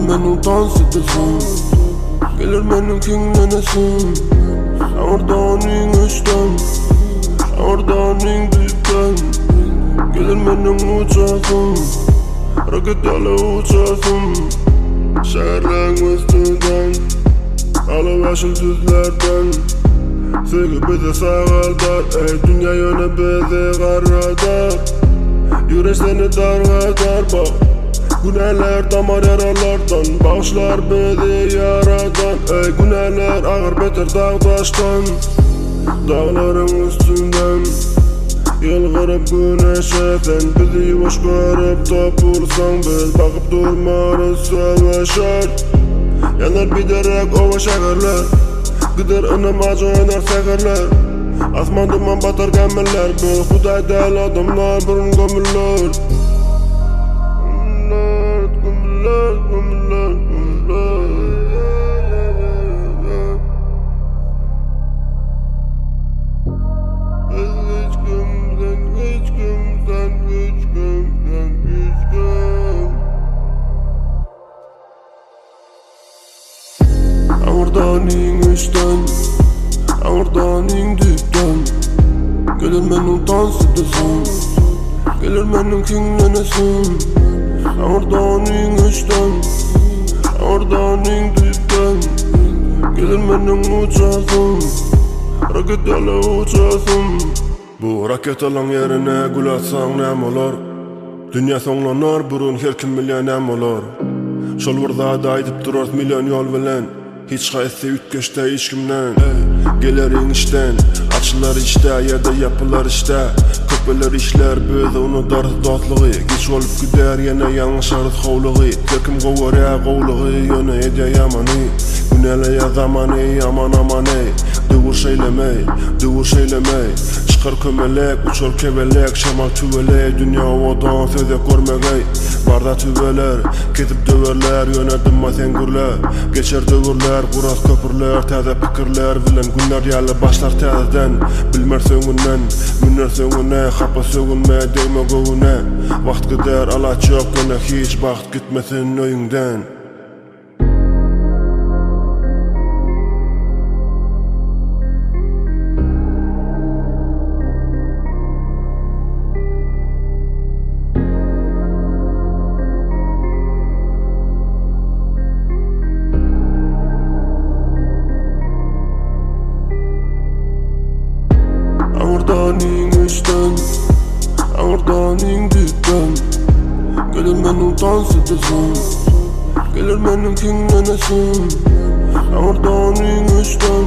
benim dans edesin, gelir benim kinlenesin. Orada onun üstten, orada onun dipten, gelir benim uçasın, raketlerle uçasın. Şehirlerin üstünden, alıp yeşil düzlerden, sevgi bizi sağaldar, ey dünya yöne bizi karradar. Yürek seni dargadar bak, günahlar damar yaralardan, bağışlar bizi yaradan. Ey günahlar ağır beter dağ taştan, dağların üstünden yılgırıp güneşeden, bizi hoş görüp topursan biz bakıp durmarız savaşar. Yanar biderek ova şehirler, gider ınım acı öner seherler. Asman duman batar gemiller, bu Huday değil adamlar burun gömüller. Ağırdanin üstten, ağırdanin dipten, gelir benim dans edesin, gelir benim kinlenesin. Ağırdanin üstten, ağırdanin dipten, gelir benim uçasın, raketlerle uçasın. Bu raketalan yerine gül atsan nem olar, dünya sonlanar burun her kim bilyen nem olar. Şol burada aydıp durar milyon yol bilen, hiç qaysi ütkeşte hiç kimden. Gelerin işten, açılar işte, yerde yapılar işte. Köpeler işler, bizi unutar dostluğu. Geç olup gider yine yanlış arız kovluğu. Tekim kovar ya kovluğu, yöne ede yamanı. Güneleye zamanı, aman aman ey. Dıvır şeylemey, çıkar kömelek, uçar kevelek. Şamal tüvelek, dünya odan söze görmegey. Barda tüveler, ketip döverler, yönedim masengürler. Geçer dövürler, kuras köpürler, taze pikirler. Bilen günler yalı başlar tezden, bilmer söngünden, günler söngüne. Hapa söngünme, değme göğüne. Vakt gider, ala çok yöne, hiç vakt gitmesin öyünden. Ağırdanin üstten, ağırdanin dipten, gelir benim dans edesin, gelir benim kinlenesin. Ağırdanin üstten,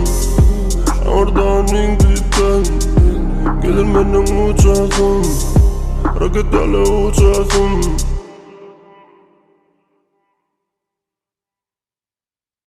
ağırdanin dipten, gelir benim uçasın, raketlerle uçasın.